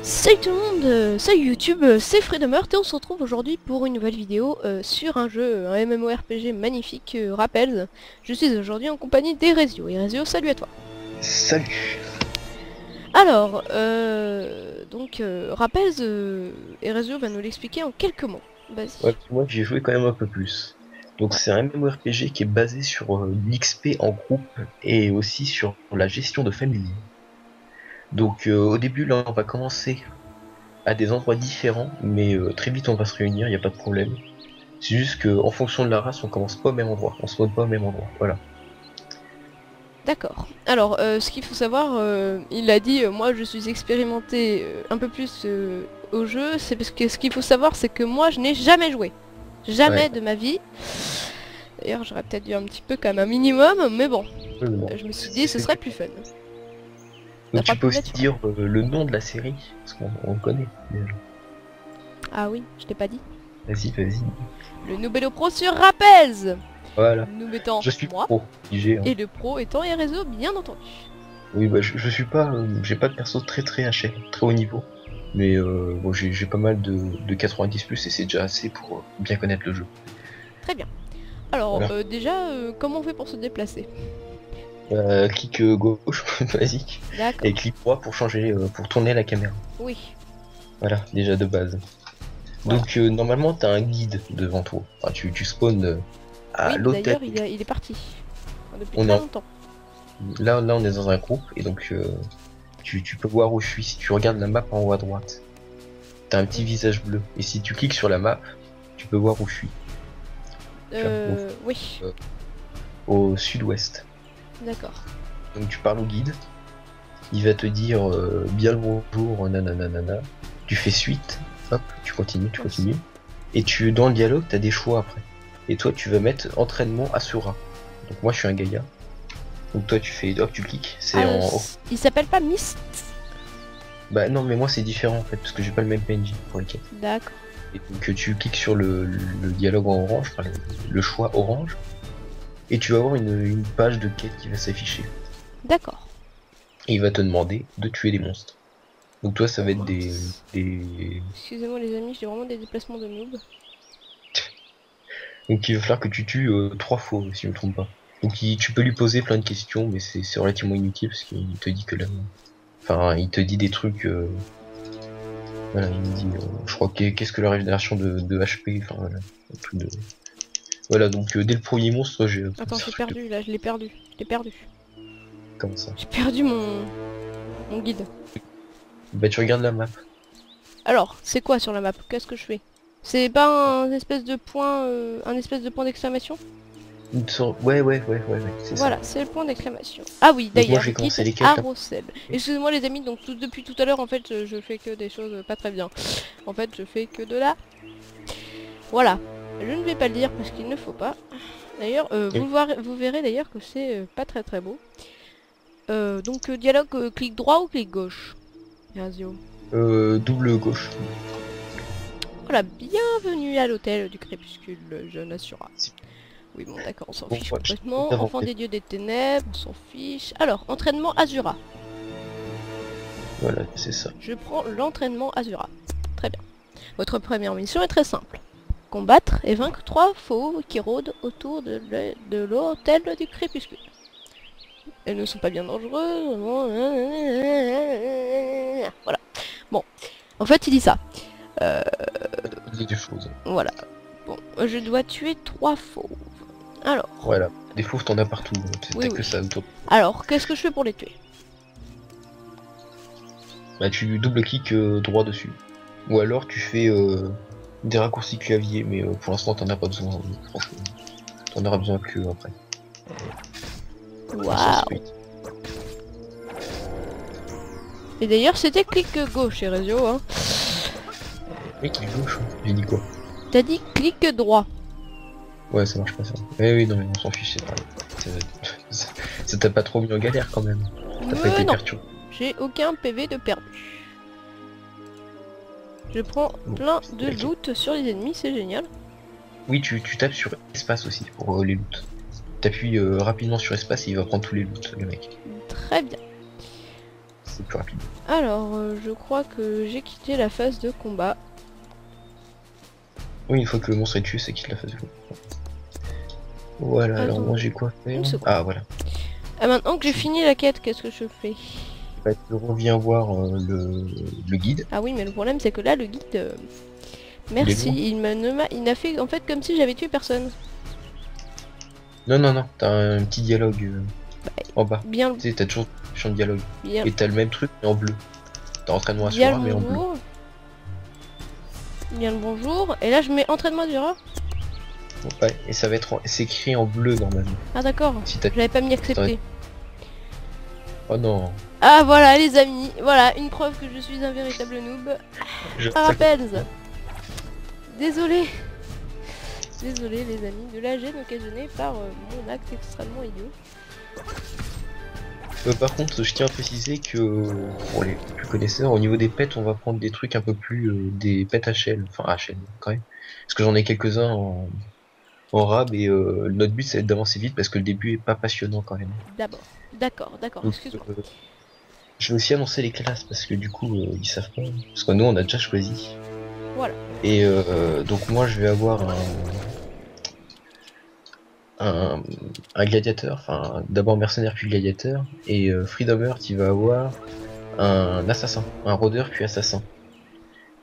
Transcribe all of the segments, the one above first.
Salut tout le monde, salut YouTube, c'est Freedomert et on se retrouve aujourd'hui pour une nouvelle vidéo sur un jeu, un MMORPG magnifique, Rappels. Je suis aujourd'hui en compagnie d'Erezio. Erezio, salut à toi. Salut. Alors, Rappels, Erezio va nous l'expliquer en quelques mots. Vas-y. Ouais, moi j'ai joué quand même un peu plus. Donc Ouais. c'est un MMORPG qui est basé sur l'XP en groupe et aussi sur la gestion de famille. Donc au début là on va commencer à des endroits différents, mais très vite on va se réunir, il n'y a pas de problème. C'est juste que en fonction de la race on commence pas au même endroit, on se spawn pas au même endroit, voilà. D'accord. Alors, ce qu'il faut savoir, il a dit, moi je suis expérimenté un peu plus au jeu, c'est parce que ce qu'il faut savoir c'est que moi je n'ai jamais joué. Jamais Ouais. de ma vie. D'ailleurs, j'aurais peut-être dû un petit peu quand même un minimum, mais bon. Ouais, mais bon, Je me suis dit, ce serait plus fun. Donc T'as pas tu peux pu le aussi mettre sur... dire le nom de la série, parce qu'on le connaît déjà. Ah oui, je t'ai pas dit. Vas-y, vas-y. Le Nubello Pro sur Rappels. Voilà. Nous mettons Je suis moi, pro, IG, hein. et le pro étant Erezo, bien entendu. Oui, bah, je suis pas, j'ai pas de perso très haché, très haut niveau, mais bon, j'ai pas mal de 90 plus et c'est déjà assez pour bien connaître le jeu. Très bien. Alors, Voilà. déjà, comment on fait pour se déplacer? Clic gauche, basique, D'accord. et clic droit pour changer, pour tourner la caméra. Oui, Voilà, déjà de base. voilà. Donc normalement t'as un guide devant toi. Enfin, tu spawns à Oui, l'hôtel. d'ailleurs, il est parti. Enfin, depuis On est très longtemps. là on est dans un groupe et donc tu peux voir où je suis si tu regardes la map en haut à droite. T'as un petit visage bleu et si tu cliques sur la map, tu peux voir où je suis. Tu vois, donc, Oui. au sud-ouest. D'accord. Donc tu parles au guide, il va te dire bien le bonjour, nanana. Tu fais suite, hop, tu continues. Et dans le dialogue, t'as des choix après. Et toi, tu vas mettre entraînement Asura. Donc moi, je suis un Gaïa. Donc toi, tu fais, hop, tu cliques, c'est Ah, en. il s'appelle pas Mist? Bah non, mais moi, c'est différent en fait, parce que j'ai pas le même PNJ pour les quêtes. D'accord. Et donc tu cliques sur le dialogue en orange, enfin, le choix orange, et tu vas avoir une page de quête qui va s'afficher. D'accord. Et il va te demander de tuer des monstres. Donc toi, ça Oh va être mince. des... Excusez-moi les amis, j'ai vraiment des déplacements de noob. Donc il va falloir que tu tues 3 fois, si je me trompe pas. Donc tu peux lui poser plein de questions, mais c'est relativement inutile parce qu'il te dit que là... Enfin, il te dit des trucs... Voilà, il me dit, je crois qu'est-ce que la régénération de HP, enfin voilà, un truc de... Voilà, donc dès le premier monstre, j'ai... Attends, c'est un j'ai truc de... perdu, là, je l'ai perdu. Je l'ai perdu. Comment ça? J'ai perdu mon guide. Bah tu regardes la map. Alors, c'est quoi sur la map? Qu'est-ce que je fais? C'est pas un espèce de point, un espèce de point d'exclamation? Ouais, c'est ça. Voilà, c'est le point d'exclamation. Ah oui, Donc moi d'ailleurs, j'ai commencé guide les à quêtes là. Rossel. Excusez-moi les amis, donc depuis tout à l'heure, en fait, je fais que des choses pas très bien. En fait, je fais que de la... Voilà. Je ne vais pas le dire parce qu'il ne faut pas. D'ailleurs, vous verrez d'ailleurs que c'est pas très beau. Dialogue, clic droit ou clic gauche? Yazio. Double gauche. Voilà, bienvenue à l'hôtel du crépuscule, jeune Assura. Oui, bon, d'accord, on s'en Bon, fiche ouais, je complètement. t'avance. Enfant des dieux des ténèbres, on s'en fiche. Alors, entraînement Azura. Voilà, c'est ça. Je prends l'entraînement Azura. Très bien. Votre première mission est très simple. Combattre et vaincre 3 fauves qui rôdent autour de l'hôtel du crépuscule. Elles ne sont pas bien dangereuses. Voilà. Bon. En fait, il dit ça. Il y a des choses. Voilà. Bon, je dois tuer 3 fauves. Alors. Voilà. Des fauves, t'en as partout. Oui, T'as que oui. ça autour. Alors, qu'est-ce que je fais pour les tuer? Bah tu double-cliques droit dessus. Ou alors tu fais des raccourcis clavier, mais pour l'instant t'en as pas besoin. Franchement. T'en auras besoin que après. Waouh. Et d'ailleurs, c'était clic gauche, Erezio, hein. Oui, clic gauche. Hein. J'ai dit quoi? T'as dit clic droit. Ouais, ça marche pas ça. Oui, non mais on s'en fiche, c'est pas... Ça t'a pas trop mis en galère quand même. T'as pas été Non, perturbé. j'ai aucun PV de perdu. Je prends Bon, plein de ok. loot sur les ennemis, c'est génial. Oui, tu tapes sur espace aussi pour les loots. T'appuies rapidement sur espace et il va prendre tous les loots, le mec. Très bien. c'est plus rapide. Alors, je crois que j'ai quitté la phase de combat. Oui, une fois que le monstre est tué, c'est qu'il l'a fait. Voilà, Attends, alors moi j'ai quoi faire? une seconde. Ah voilà. Ah, maintenant que j'ai fini la quête, qu'est-ce que je fais? Bah, tu reviens voir le guide. Ah oui, mais le problème c'est que là, le guide... merci, lourd. il n'a fait en fait comme si j'avais tué personne. Non, non, non, t'as un petit dialogue en bas. Bien, Tu sais, t'as toujours le champ de dialogue. bien, Et t'as le même truc, mais en bleu. T'as entraînement à bien Sura, le mais en bleu. bonjour. Bien le bonjour. Et là, je mets entraînement du rat. Ouais, et ça va être c'est écrit en bleu normalement. Ah d'accord, Si t'as... j'avais pas mis accepter. Oh non. Ah voilà les amis, voilà une preuve que je suis un véritable noob. Rappels. Désolé. Désolé les amis de la gêne occasionnée par mon acte extrêmement idiot. Par contre, je tiens à préciser que pour les plus connaisseurs, au niveau des pets, on va prendre des trucs un peu plus des pets HL, enfin HL quand même. Parce que j'en ai quelques-uns en rab et notre but c'est d'avancer vite parce que le début est pas passionnant quand même. D'abord. D'accord, Donc, excuse-moi. je vais aussi annoncer les classes parce que du coup ils savent pas. Parce que nous on a déjà choisi. Voilà. Et donc moi je vais avoir un gladiateur, enfin d'abord mercenaire puis gladiateur, et Freedom Heart il va avoir un assassin, un rôdeur puis assassin.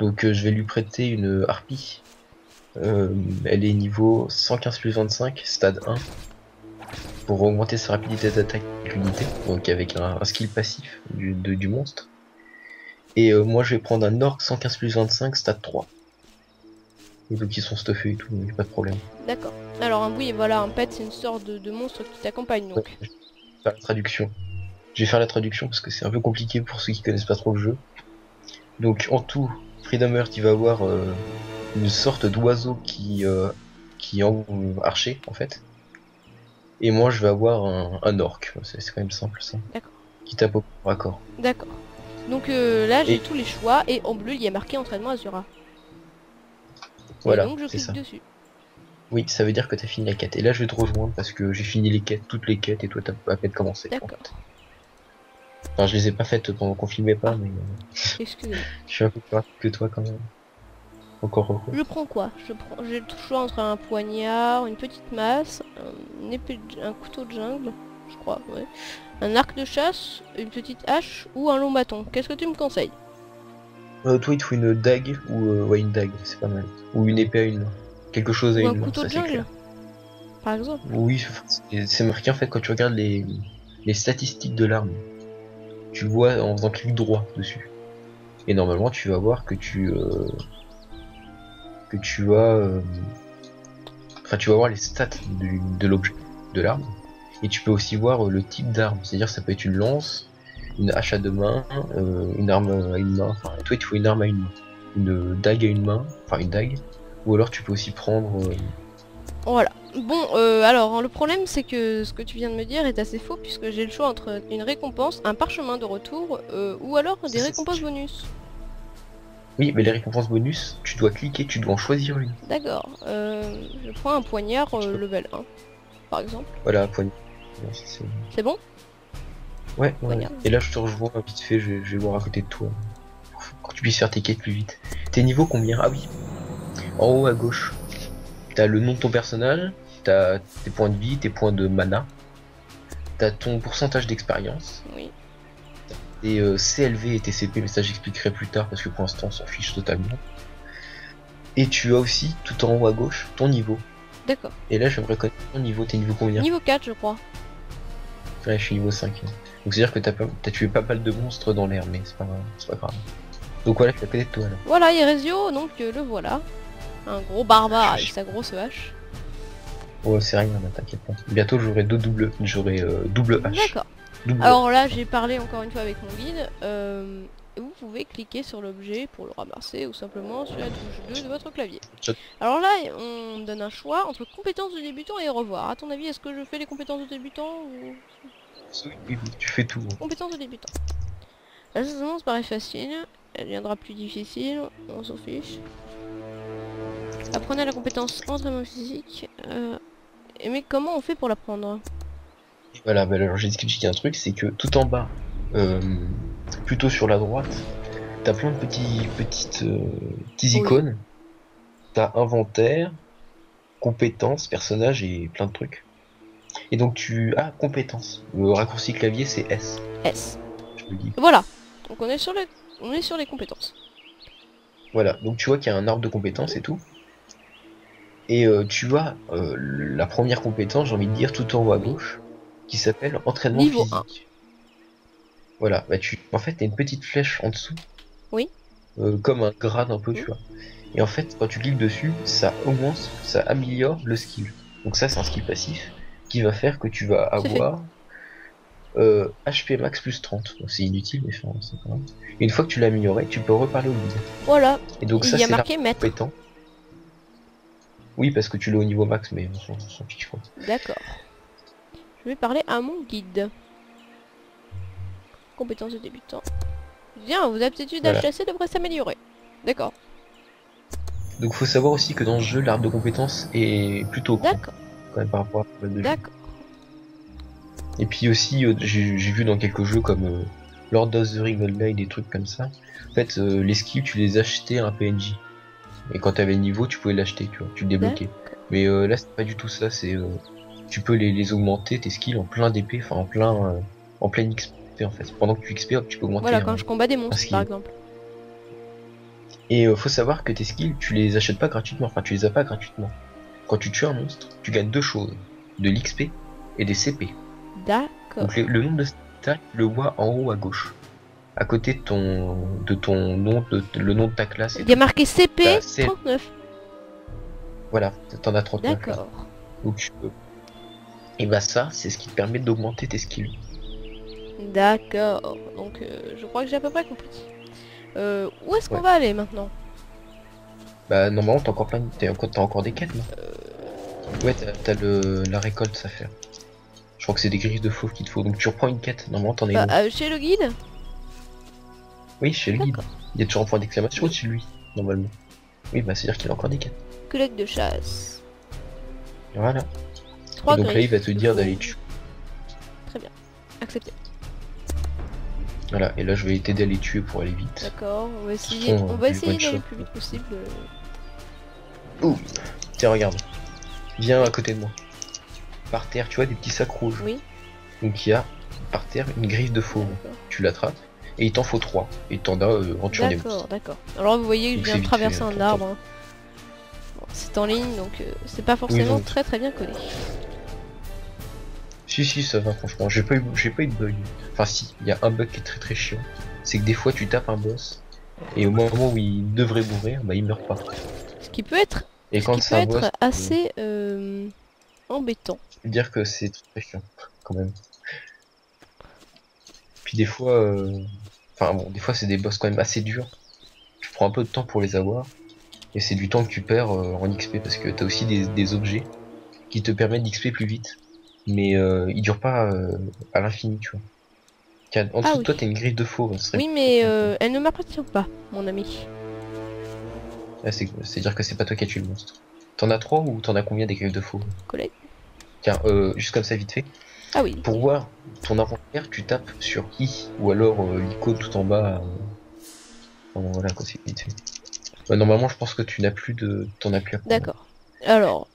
Donc je vais lui prêter une harpie. Elle est niveau 115 plus 25, stade 1, pour augmenter sa rapidité d'attaque avec l'unité, donc avec un skill passif du monstre. Et moi je vais prendre un orc 115 plus 25, stade 3. Et donc ils sont stuffés et tout, donc pas de problème. D'accord. Alors oui, voilà, un pet c'est une sorte de monstre qui t'accompagne donc. Ouais, je vais faire la traduction. Je vais faire la traduction parce que c'est un peu compliqué pour ceux qui connaissent pas trop le jeu. Donc en tout, Freedom Heart il va avoir une sorte d'oiseau qui est archer en fait. Et moi je vais avoir un orc, c'est quand même simple ça. D'accord. Qui tape au raccord. D'accord. Donc là j'ai Et tous les choix et en bleu il y a marqué entraînement Azura. voilà, Et donc je c'est clique ça. dessus. Oui, ça veut dire que t'as fini la quête. Et là je vais te rejoindre parce que j'ai fini les quêtes, toutes les quêtes, et toi t'as à peine commencé. D'accord. Enfin je les ai pas faites pendant qu'on filmait pas, mais Excusez-moi. je suis un peu plus rapide que toi quand même. Encore heureux. Je prends quoi? J'ai le choix entre un poignard, une petite masse, une épée un couteau de jungle, je crois, ouais. Un arc de chasse, une petite hache ou un long bâton. Qu'est-ce que tu me conseilles? Toi il te faut une dague ou ouais une dague, c'est pas mal. Ou une épée à une main. Quelque chose à Ou un une main, couteau ça de c'est jungle, clair. par exemple? Oui, c'est marqué en fait quand tu regardes les statistiques de l'arme. Tu le vois en faisant clic droit dessus. Et normalement tu vas voir que tu as enfin tu vas voir les stats de l'objet, de l'arme. Et tu peux aussi voir le type d'arme, c'est-à-dire ça peut être une lance, une hache à deux mains, une arme à une main, enfin toi il te faut une arme à une main, une dague à une main, enfin une dague, ou alors tu peux aussi prendre Voilà. Bon, alors le problème c'est que ce que tu viens de me dire est assez faux puisque j'ai le choix entre une récompense, un parchemin de retour ou alors des récompenses bonus. Oui, mais les récompenses bonus, tu dois cliquer, tu dois en choisir une. D'accord. Je prends un poignard level 1, par exemple. Voilà, poignée. C'est bon? Ouais, ouais. Poignard. Et là je te rejoins vite fait, je vais voir à côté de toi. Pour que tu puisses faire tes quêtes plus vite. T'es niveau combien? Ah oui. En haut à gauche. T'as le nom de ton personnage, t'as tes points de vie, tes points de mana, t'as ton pourcentage d'expérience, Oui. tes CLV et tes CP, mais ça j'expliquerai plus tard parce que pour l'instant on s'en fiche totalement. Et tu as aussi, tout en haut à gauche, ton niveau. D'accord. Et là j'aimerais connaître ton niveau, t'es niveau combien? Niveau 4 je crois. Ouais, je suis niveau 5. Donc c'est à dire que t'as tué pas mal de monstres dans l'air, mais c'est pas grave. Donc voilà, je suis à côté de toi là. Voilà Erezio, donc le voilà. Un gros barbare avec sa grosse hache. Oh c'est rien, là, t'inquiète pas. Bientôt j'aurai double hache. D'accord. Double Alors là j'ai parlé encore une fois avec mon guide. Vous pouvez cliquer sur l'objet pour le ramasser ou simplement sur la touche 2 de votre clavier. Alors là on donne un choix entre compétences de débutant et au revoir. À ton avis est-ce que je fais les compétences de débutant ou... Oui, tu fais tout. Compétences de débutant. La ça paraît facile. Elle viendra plus difficile. On s'en fiche. Apprenez la compétence entraînement physique. Mais comment on fait pour l'apprendre? Voilà, bah alors j'ai expliqué un truc, c'est que tout en bas, plutôt sur la droite, t'as plein de petits Oui. icônes. T'as inventaire, compétences, personnages et plein de trucs. Et donc tu as compétences. Le raccourci clavier c'est S. S. Je te le dis. Voilà. Donc on est sur les compétences. Voilà. Donc tu vois qu'il y a un arbre de compétences et tout. Et tu as la première compétence, j'ai envie de dire, tout en haut à Oui. gauche, qui s'appelle entraînement Niveau 1. physique. Voilà. Bah en fait t'as une petite flèche en dessous, Oui. comme un grade un peu, tu Mm. vois. Et en fait, quand tu cliques dessus, ça augmente, ça améliore le skill. Donc ça, c'est un skill passif qui va faire que tu vas C'est fait. avoir HP max plus 30. Donc c'est inutile, mais enfin, c'est quand même. Et une fois que tu l'as amélioré, tu peux reparler au guide. Voilà. Et donc Il ça, y a c'est l'arbre marqué maître. compétent. Oui, parce que tu l'as au niveau max, mais on s'en fiche quoi. D'accord. Je vais parler à mon guide. Compétences de débutant. Bien, vos aptitudes à Voilà. chasser devraient s'améliorer. D'accord. Donc faut savoir aussi que dans ce jeu, l'arbre de compétences est plutôt grand, D'accord. quand même par rapport à pas mal de jeux. D'accord. Et puis aussi, j'ai vu dans quelques jeux comme Lord of the Ring Online, des trucs comme ça. En fait, les skills, tu les achetais à un PNJ. Et quand t'avais le niveau, tu pouvais l'acheter, tu vois, tu le débloquais. Mais là, c'est pas du tout ça, c'est tu peux les augmenter, tes skills, en plein DP, enfin en plein XP en fait. Pendant que tu XP, hop, tu peux augmenter Voilà, quand je combats des un monstres, par skill. exemple. Et faut savoir que tes skills, tu les achètes pas gratuitement, enfin tu les as pas gratuitement. Quand tu tues un monstre, tu gagnes deux choses, de l'XP et des CP. D'accord. Donc le nombre de stats, tu le vois en haut à gauche. À côté de ton nom, le nom de ta classe et Il y a tout. marqué CP T'as C- 39. Voilà, t'en as 39 là. D'accord. Donc tu peux. Et bah ça, c'est ce qui te permet d'augmenter tes skills. D'accord. Donc je crois que j'ai à peu près compris. Où est-ce qu'on Ouais. va aller maintenant? Bah normalement t'as encore t'as encore des quêtes, non? Ouais, t'as la récolte à faire. Je crois que c'est des griffes de fauve qu'il te faut. Donc tu reprends une quête, normalement t'en as une Bah, autre. chez le guide? Oui, chez le guide. D'accord. Il y a toujours un point d'exclamation Oui. au-dessus de lui, normalement. Oui, bah c'est-à-dire qu'il a encore des quêtes. Collègue de chasse. Voilà. 3 Et donc là il va griffes te de dire fauve. d'aller tuer. Très bien. Accepté. Voilà, et là je vais t'aider à les tuer pour aller vite. D'accord. On va essayer, Sont, on va du essayer one d'aller shot. le plus vite possible. Ouh. Tiens, regarde. Viens à côté de moi. Par terre, tu vois des petits sacs rouges. Oui. Donc il y a par terre une griffe de fauve. D'accord. Tu l'attrapes et il t'en faut 3. Et t'en as en tuant des D'accord, monstres. d'accord. Alors vous voyez que Donc je viens c'est de vite traverser fait, un pour arbre. Hein. Bon, c'est en ligne, donc c'est pas forcément donc. très bien collé. Si, ça va, franchement. J'ai pas eu de bug. Enfin, si, il y a un bug qui est très chiant. C'est que des fois, tu tapes un boss, et au moment où il devrait mourir, bah il meurt pas. Ce qui peut être, Et ce quand qui peut c'est un boss, être assez embêtant. je veux dire que c'est très chiant, quand même. Puis des fois, enfin bon, des fois, c'est des boss quand même assez durs. Tu prends un peu de temps pour les avoir, et c'est du temps que tu perds en XP, parce que t'as aussi des objets qui te permettent d'XP plus vite. Mais ils durent pas à l'infini, tu vois. Tiens, en Ah dessous de oui. toi, t'as une grille de fauve. Ce serait Oui, mais elle ne m'appartient pas, mon ami. ah, c'est-à-dire que c'est pas toi qui as tué le monstre. T'en as 3 ou t'en as combien des griffes de fauve? Collègue. Tiens, juste comme ça vite fait. Ah oui. Pour voir ton inventaire, tu tapes sur I ou alors l'icône tout en bas. Enfin, voilà quoi, c'est vite fait. Normalement, je pense que tu n'as plus de. T'en as plus à prendre. D'accord. Alors,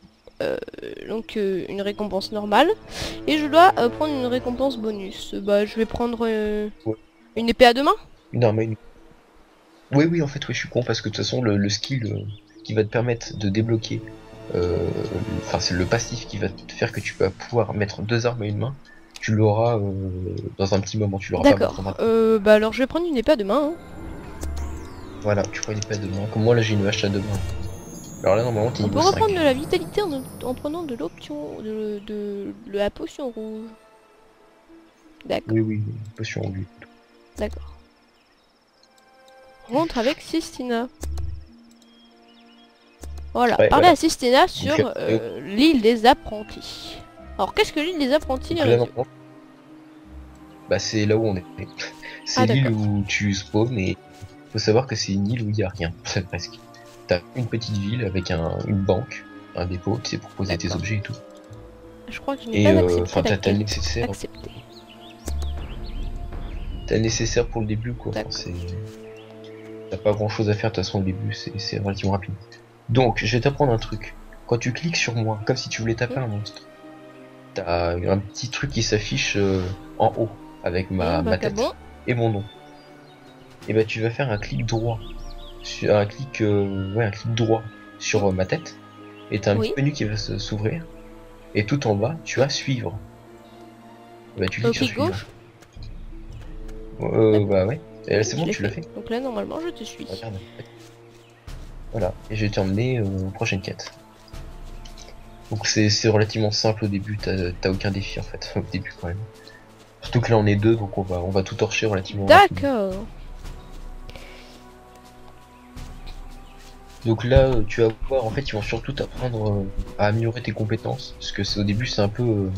donc une récompense normale. Et je dois prendre une récompense bonus. Bah, je vais prendre Ouais. une épée à deux mains. Non, mais. Oui, en fait, oui, je suis con parce que de toute façon, le skill qui va te permettre de débloquer. Enfin, c'est le passif qui va te faire que tu vas pouvoir mettre 2 armes à une main. Tu l'auras dans un petit moment, tu l'auras pas D'accord. maintenant. Bah alors je vais prendre une épée à deux mains. Hein. Voilà, tu prends une épée à 2 mains. Comme moi, là, j'ai une hache à 2 main. Alors là, normalement, t'es On peut niveau 5. reprendre de la vitalité en prenant de l'option de la potion rouge. D'accord. Oui, potion rouge. D'accord. Rentre avec Sistina. Voilà, Ouais, parler voilà. à Sistina sur Donc, l'île des apprentis. Alors qu'est-ce que l'île des apprentis donc les là, réseaux normalement, bah, c'est là où on est. C'est Ah l'île d'accord. où tu spawns et faut savoir que c'est une île où il y a rien, c'est presque. T'as une petite ville avec une banque, un dépôt, tu sais, pour poser tes D'accord. objets et tout. Je crois que je n'ai Et pas accepté enfin, la t'as le quête. nécessaire. Accepté. t'as le nécessaire pour le début, quoi. Enfin, D'accord. t'as pas grand chose à faire de toute façon au début, c'est relativement rapide. Donc, je vais t'apprendre un truc. Quand tu cliques sur moi, comme si tu voulais taper un monstre, t'as un petit truc qui s'affiche en haut avec ma Bah, tête bon. et mon nom. Et bah, tu vas faire un clic droit, un clic droit sur ma tête, et t'as un Oui. petit menu qui va s'ouvrir. Et tout en bas, tu as suivre. Bah, tu cliques sur Clic suivre. gauche. Bah ouais. Et là, c'est Je bon, l'ai tu l'as fait. Donc là, normalement, je te suis. Regarde. Voilà. Et je vais t'emmener aux prochaines quêtes. Donc c'est relativement simple au début, t'as aucun défi en fait, au début quand même. Surtout que là on est deux, donc on va tout torcher relativement rapidement. D'accord. Donc là, tu vas voir, en fait, ils vont surtout t'apprendre à améliorer tes compétences, parce que au début c'est un peu,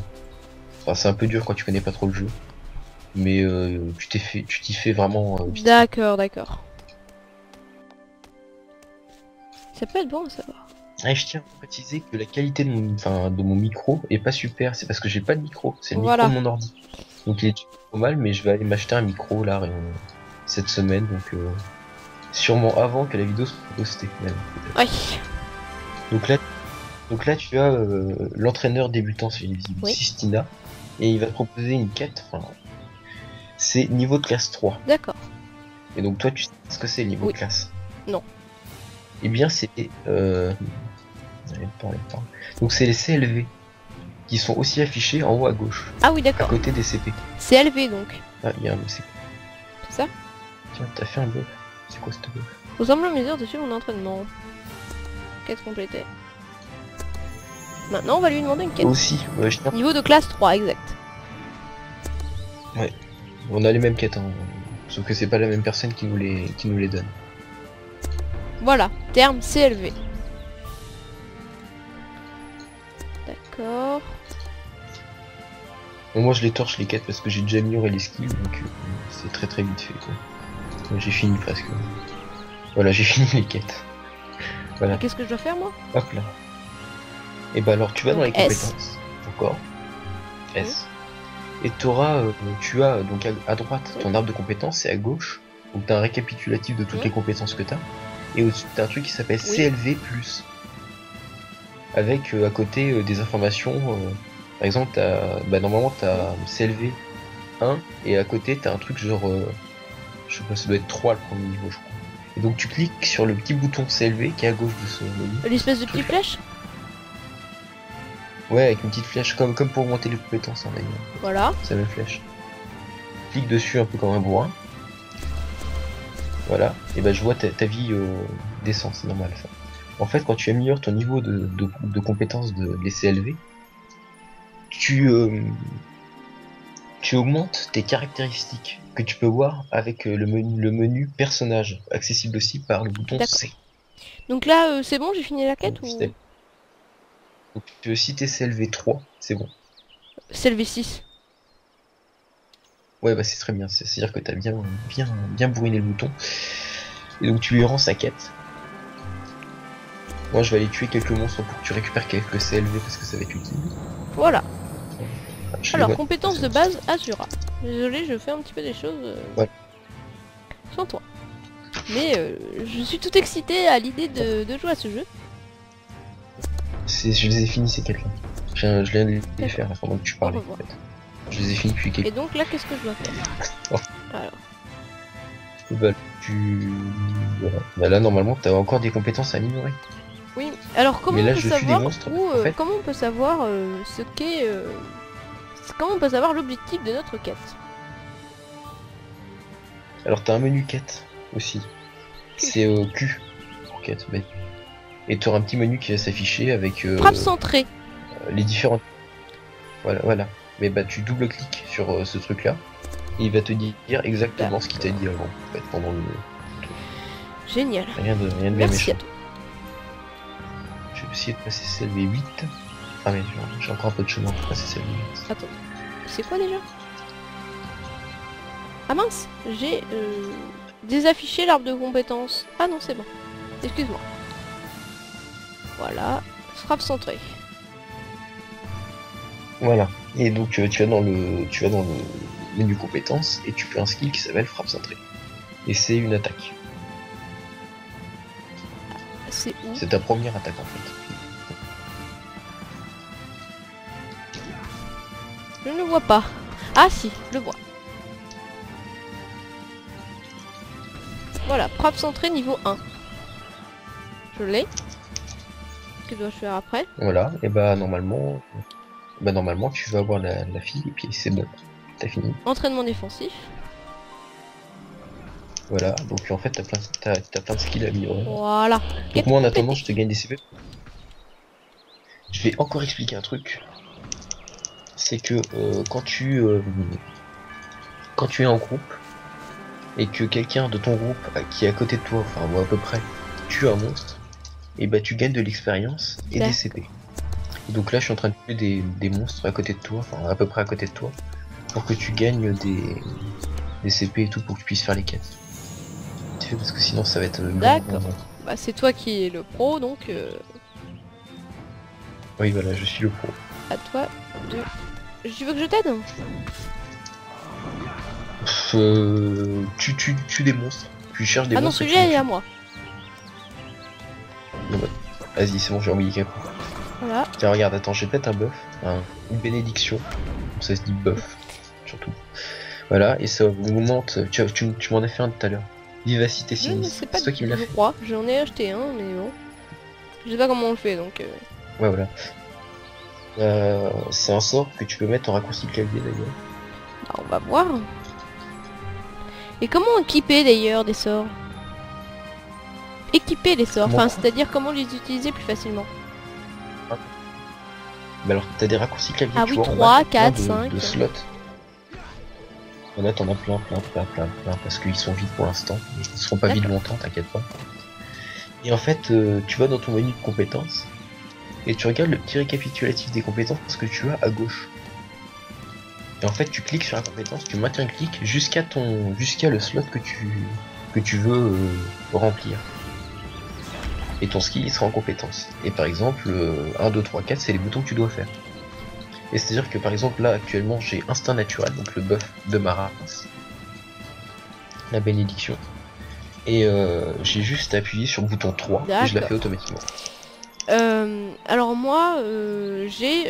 enfin, c'est un peu dur quand tu connais pas trop le jeu. Mais tu t'y fais vraiment vite fait. D'accord, d'accord. Ça peut être bon à savoir. Ah, et je tiens à préciser que la qualité de mon micro est pas super, c'est parce que j'ai pas de micro, c'est le micro Voilà. de mon ordi. Donc il est trop mal, mais je vais aller m'acheter un micro là cette semaine, donc sûrement avant que la vidéo soit postée. Même, Oui. donc là tu as l'entraîneur débutant sur Invisible, Oui. Sistina, et il va te proposer une quête, enfin, c'est niveau de classe 3. D'accord. Et donc toi tu sais ce que c'est le niveau Oui. de classe? Non. Eh bien c'est... donc c'est les CLV, qui sont aussi affichés en haut à gauche, Ah oui, à d'accord. côté des CP. C'est élevé donc. Ah, il y a un CP. C'est ça? Tiens, t'as fait un bug. C'est quoi ce bug? Faut simplement mesure dessus mon entraînement. Quête complétée. Maintenant, on va lui demander une quête. Aussi, ouais, Niveau de classe 3, exact. Ouais, on a les mêmes quêtes, hein. Sauf que c'est pas la même personne qui nous les donne. Voilà, terme CLV. D'accord. Bon, moi je les torche les quêtes parce que j'ai déjà amélioré les skills, donc c'est très très vite fait quoi. Moi, j'ai fini presque. Voilà, j'ai fini les quêtes. Voilà. Et qu'est-ce que je dois faire moi? Hop là. Et bah alors tu vas Donc, dans les S. compétences, encore. S. Et t'auras, tu as donc à droite ton arbre de compétences, c'est à gauche. Donc t'as un récapitulatif de toutes les compétences que t'as. Et au-dessus t'as un truc qui s'appelle CLV+. Avec à côté des informations. Par exemple, normalement t'as CLV 1 et à côté t'as un truc genre, je sais pas, ça doit être 3 le premier niveau je crois. Et donc tu cliques sur le petit bouton CLV qui est à gauche de ce menu. L'espèce de petite flèche? Ouais, avec une petite flèche, comme pour augmenter les compétences, hein, d'ailleurs. Voilà. C'est la même flèche. Clique dessus un peu comme un bourrin. Voilà. Et bah je vois ta vie descend, c'est normal ça. En fait, quand tu améliores ton niveau de compétences des CLV, tu augmentes tes caractéristiques que tu peux voir avec le menu personnage, accessible aussi par le bouton C. Donc là, c'est bon, j'ai fini la quête ou... Donc si t'es CLV 3, c'est bon. CLV 6. Ouais, bah c'est très bien, c'est-à-dire que t'as bien bourriné le bouton. Et donc tu lui rends sa quête. Moi je vais aller tuer quelques monstres pour que tu récupères quelques CLV parce que ça va être utile. Voilà. Je Alors, compétences de base, Azura. Désolé, je fais un petit peu des choses ouais. sans toi. Mais je suis tout excité à l'idée de jouer à ce jeu. Je les ai finis ces quêtes-là. Je viens de les faire là, pendant que tu parlais. En fait. Je les ai finis depuis quelques... Et donc là, qu'est-ce que je dois faire? Oh. Alors. Et bah, voilà. Bah là, normalement, t'as encore des compétences à améliorer. Oui, alors comment là, on peut savoir monstres, où, en fait... comment on peut savoir ce qu'est... comment on peut savoir l'objectif de notre quête? Alors t'as un menu quête aussi. C'est Q pour quête. Et tu auras un petit menu qui va s'afficher avec frappe centrée. Les différentes. Voilà. Mais bah tu double-cliques sur ce truc là. Et il va te dire exactement ce qu'il t'a dit avant, en fait, pendant le truc. Génial. Rien de bien méchant. Je vais essayer de passer celle 8. Ah mais j'ai encore un peu de chemin pour passer celle 8. Attends. C'est quoi déjà? Ah mince, j'ai désaffiché l'arbre de compétences. Ah non, c'est bon. Excuse-moi. Voilà. Frappe centrée. Voilà. Et donc tu vas dans menu compétences et tu peux un skill qui s'appelle frappe centrée. Et c'est une attaque. C'est où? C'est ta première attaque en fait. Je ne le vois pas. Ah si, je le vois. Voilà, frappe centrée niveau 1. Je l'ai. Que dois-je faire après? Voilà, et normalement tu vas avoir la fille et puis c'est bon. T'as fini. Entraînement défensif. Voilà, donc en fait t'as plein de skills à améliorer. Voilà. Donc moi en attendant je te gagne des CP. Je vais encore expliquer un truc. C'est que quand tu es en groupe et que quelqu'un de ton groupe qui est à côté de toi, enfin moi à peu près, tue un monstre, et bah tu gagnes de l'expérience et des CP. Et donc là je suis en train de tuer des monstres à côté de toi, enfin à peu près à côté de toi, pour que tu gagnes des CP et tout pour que tu puisses faire les quêtes. Tu fais parce que sinon ça va être d'accord. Bah c'est toi qui es le pro donc oui voilà, je suis le pro. à toi de... Tu veux que je t'aide? Tu tues des monstres, tu cherches des monstres. Ah non, celui-là il est à moi. Vas-y, c'est bon, j'ai envoyé quelqu'un. Voilà. Tiens, regarde, attends, j'ai peut-être un buff, une bénédiction. Ça se dit buff, surtout. Voilà, et ça augmente. Tu m'en as fait un tout à l'heure. Vivacité sinistre. C'est toi qui me l'as fait. Je crois, j'en ai acheté un, mais bon. Je sais pas comment on le fait donc. Ouais, voilà. C'est un sort que tu peux mettre en raccourci clavier d'ailleurs. Bah, on va voir. Et comment équiper d'ailleurs des sorts? Équiper les sorts, enfin c'est-à-dire comment les utiliser plus facilement. Bah alors t'as des raccourcis clavier, ah tu oui, vois, 3, 4, 5 de slots. Là t'en as plein parce qu'ils sont vides pour l'instant. Ils seront pas vides longtemps, t'inquiète pas. Et en fait tu vas dans ton menu de compétences et tu regardes le petit récapitulatif des compétences que tu as à gauche. Et en fait tu cliques sur la compétence, tu maintiens le clic jusqu'à le slot que tu veux remplir. Et ton skill il sera en compétence. Et par exemple 1, 2, 3, 4 c'est les boutons que tu dois faire. Et c'est à dire que par exemple là actuellement j'ai instinct naturel, donc le buff de ma race, la bénédiction. Et j'ai juste appuyé sur le bouton 3 et je la fais automatiquement. Alors moi j'ai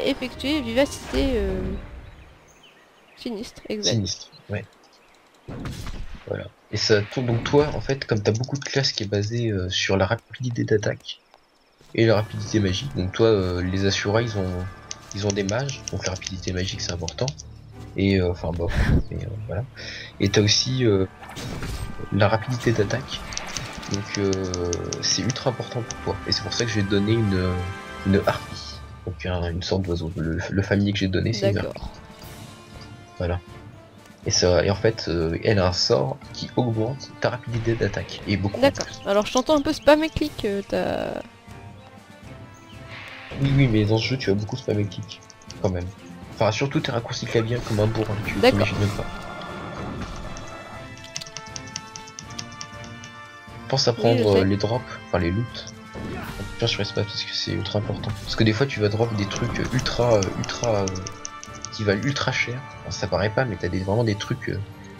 effectué vivacité sinistre, exact. Sinistre, ouais. Voilà. Et ça tourne donc toi en fait comme t'as beaucoup de classes qui est basée sur la rapidité d'attaque et la rapidité magique. Donc toi les Asura ils ont des mages, donc la rapidité magique c'est important. Et enfin bof, voilà. Et t'as aussi la rapidité d'attaque. Donc c'est ultra important pour toi. Et c'est pour ça que j'ai donné une harpie. Donc une sorte d'oiseau. Le familier que j'ai donné c'est une harpie. Voilà. Et en fait, elle a un sort qui augmente ta rapidité d'attaque. Et beaucoup. D'accord. Alors je t'entends un peu spammer clic, t'as... Oui, mais dans ce jeu, tu as beaucoup spammer clic. Quand même. Enfin, surtout tes raccourcis clavier comme un bourrin, tu t'imagines même pas. Pense à prendre les drops, enfin les loots. Bien sur espace parce que c'est ultra important. Parce que des fois, tu vas drop des trucs ultra qui valent ultra cher. Enfin, ça paraît pas, mais t'as vraiment des trucs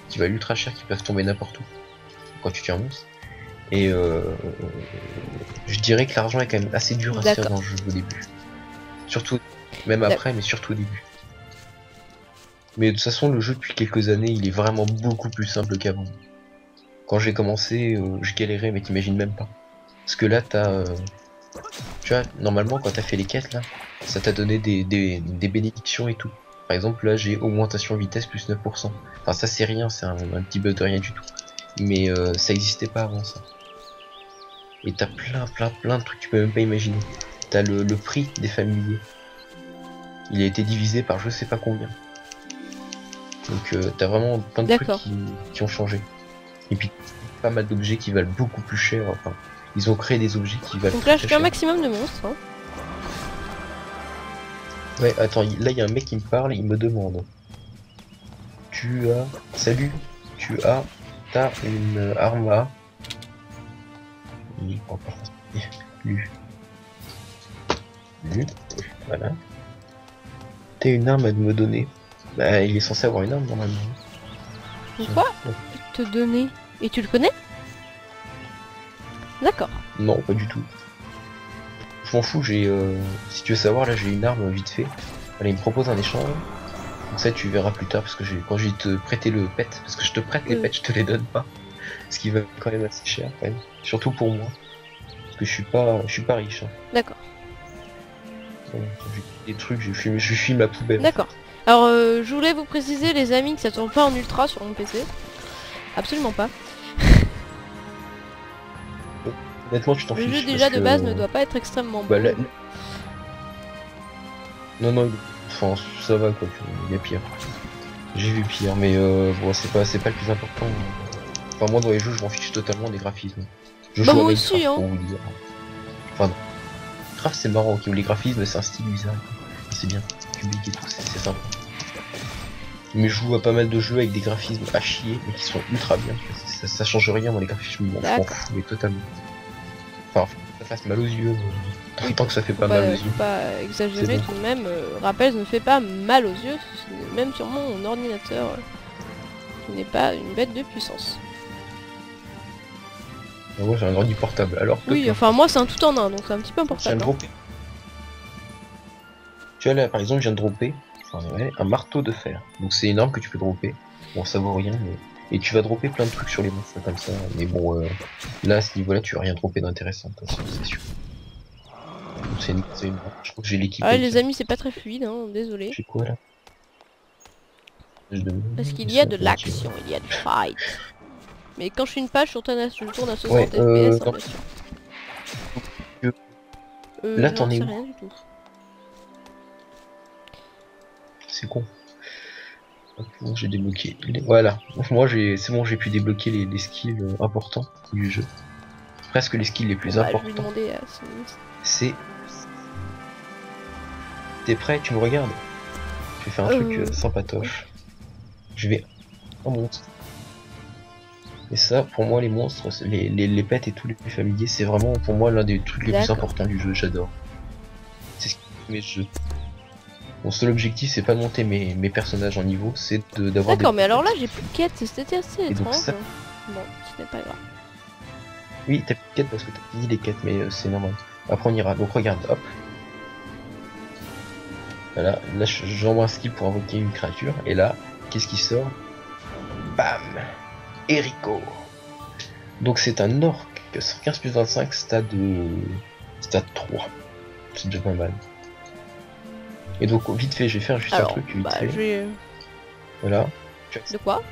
qui valent ultra cher qui peuvent tomber n'importe où quand tu tues un monstre. Et je dirais que l'argent est quand même assez dur à se faire dans le jeu au début. Surtout, même après, mais surtout au début. Mais de toute façon, le jeu depuis quelques années, il est vraiment beaucoup plus simple qu'avant. Quand j'ai commencé, je galérais, mais t'imagines même pas. Parce que là, t'as... tu vois, normalement, quand t'as fait les quêtes, là, ça t'a donné des bénédictions et tout. Par exemple, là, j'ai augmentation vitesse plus 9%. Enfin, ça, c'est rien, c'est un petit bug de rien du tout. Mais ça existait pas avant ça. Et t'as plein de trucs que tu peux même pas imaginer. T'as le prix des familiers. Il a été divisé par je sais pas combien. Donc t'as vraiment plein de trucs qui ont changé. Et puis pas mal d'objets qui valent beaucoup plus cher. Enfin, ils ont créé des objets qui valent donc là je fais un maximum de monstres. Hein. Ouais, attends, là il y a un mec qui me parle, il me demande. Tu as... Salut, t'as une arme à... Voilà. T'as une arme à me donner. Bah, il est censé avoir une arme normalement. Pourquoi te donner? Et tu le connais? D'accord. Non, pas du tout. Je m'en fous, j'ai... Si tu veux savoir, là j'ai une arme vite fait. Allez, il me propose un échange. Donc ça tu verras plus tard, parce que quand je vais te prêter le pet, parce que je te prête les pets, je te les donne pas. Ce qui va quand même assez cher quand même. Surtout pour moi. Parce que je suis pas riche. Hein. D'accord. J'ai des trucs, je fuis ma poubelle. D'accord. Alors je voulais vous préciser les amis que ça tourne pas en ultra sur mon PC. Absolument pas. Honnêtement tu t'en fiches. Le jeu déjà de base ne doit pas être extrêmement bon. Là... Non, enfin ça va quoi, il y a pire. J'ai vu pire, mais bon c'est pas le plus important. Enfin moi dans les jeux je m'en fiche totalement des graphismes. Je joue moi avec aussi hein. Pour vous dire. Enfin non. Grave c'est marrant, ok, les graphismes c'est un style bizarre. C'est bien, cubique et tout, c'est sympa. Mais je joue à pas mal de jeux avec des graphismes à chier, mais qui sont ultra bien. Ça change rien, moi les graphismes, je m'en fous, mais totalement. Enfin, faut que ça fasse mal aux yeux, mais tant que ça fait pas mal aux yeux. Pas exagérer tout de même, rappel ne fait pas mal aux yeux, même sur mon ordinateur, qui n'est pas une bête de puissance. Moi j'ai un ordi portable, alors que... Oui, enfin moi c'est un tout en un, donc c'est un petit peu important. Tu vois là, par exemple, je viens de dropper un marteau de fer. Donc c'est une arme que tu peux dropper. Bon, ça vaut rien, mais... Et tu vas dropper plein de trucs sur les monstres comme ça. Mais bon, là, à ce niveau-là, tu vas rien dropper d'intéressant, c'est sûr. C'est une... Je crois que j'ai l'équipe. Ah les amis, c'est pas très fluide, hein, désolé. J'ai quoi là? Parce qu'il y a de l'action, il y a du fight. Mais quand je fais une page sur Thanas, je tourne à 60 ouais, FPS, hein, bien sûr. Là, t'en es où? Rien du tout. C'est con. J'ai débloqué. Voilà. Moi, c'est bon, j'ai pu débloquer les skills importants du jeu. Presque les skills les plus importants. Je vais demander à c'est... T'es prêt? Tu me regardes? Je vais faire un truc sympatoche. Je vais... un monstre. Et ça, pour moi, les monstres, les pets et tous les plus familiers, c'est vraiment pour moi l'un des trucs les plus importants du jeu. J'adore. C'est ce qui met ce jeu. Mon seul objectif, c'est pas de monter mes personnages en niveau, c'est d'avoir D'accord, mais alors là, j'ai plus de quêtes, c'était assez étrange. Ça... Bon, ce n'est pas grave. Oui, t'as plus de quêtes parce que t'as fini les quêtes, mais c'est normal. Après, on ira. Donc, regarde, hop. Voilà, là, j'envoie un skill pour invoquer une créature, et là, qu'est-ce qui sort? Bam! Erico! Donc, c'est un orc, 115 plus 25, stade 3. C'est déjà pas mal. Et donc vite fait, je vais faire juste un truc vite fait. Voilà. De quoi?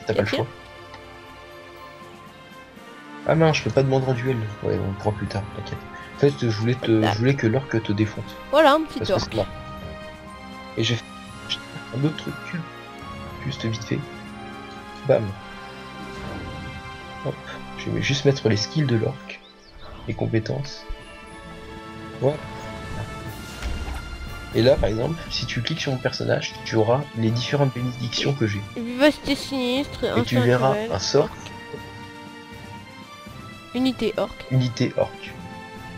T'as pas le choix. Ah mince, je peux pas demander en duel. Ouais, on pourra plus tard, t'inquiète. En fait, je voulais que l'orc te défonce. Voilà, un petit orc. Et j'ai fait un autre truc. Juste vite fait. Bam. Hop. Je vais juste mettre les skills de l'orc. Les compétences. Voilà. Et là, par exemple, si tu cliques sur mon personnage, tu auras les différentes bénédictions que j'ai. Vivacité sinistre, et tu verras un sort. Unité orc. Unité orc.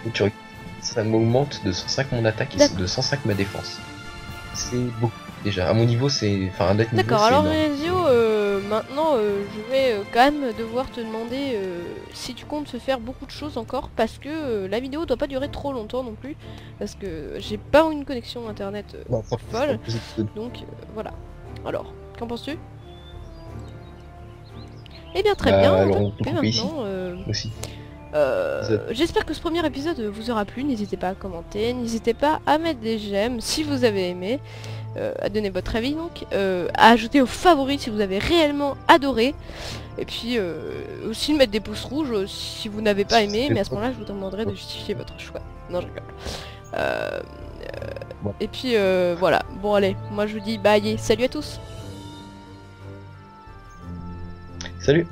Et tu regardes, ça m'augmente de 105 mon attaque et de 105 ma défense. C'est beaucoup. Déjà, à mon niveau, c'est... Enfin, à notre niveau, d'accord, alors Ezio, maintenant, je vais quand même devoir te demander si tu comptes faire beaucoup de choses encore, parce que la vidéo doit pas durer trop longtemps non plus, parce que j'ai pas une connexion internet folle, donc voilà. Alors, qu'en penses-tu? Eh bien, très bien, alors, on va maintenant... aussi. J'espère que ce premier épisode vous aura plu, n'hésitez pas à commenter, n'hésitez pas à mettre des j'aime si vous avez aimé, à donner votre avis donc, à ajouter aux favoris si vous avez réellement adoré, et puis aussi de mettre des pouces rouges si vous n'avez pas aimé, mais à ce moment-là je vous demanderai de justifier votre choix. Non, je rigole. Et puis voilà, bon allez, moi je vous dis bye et salut à tous. Salut.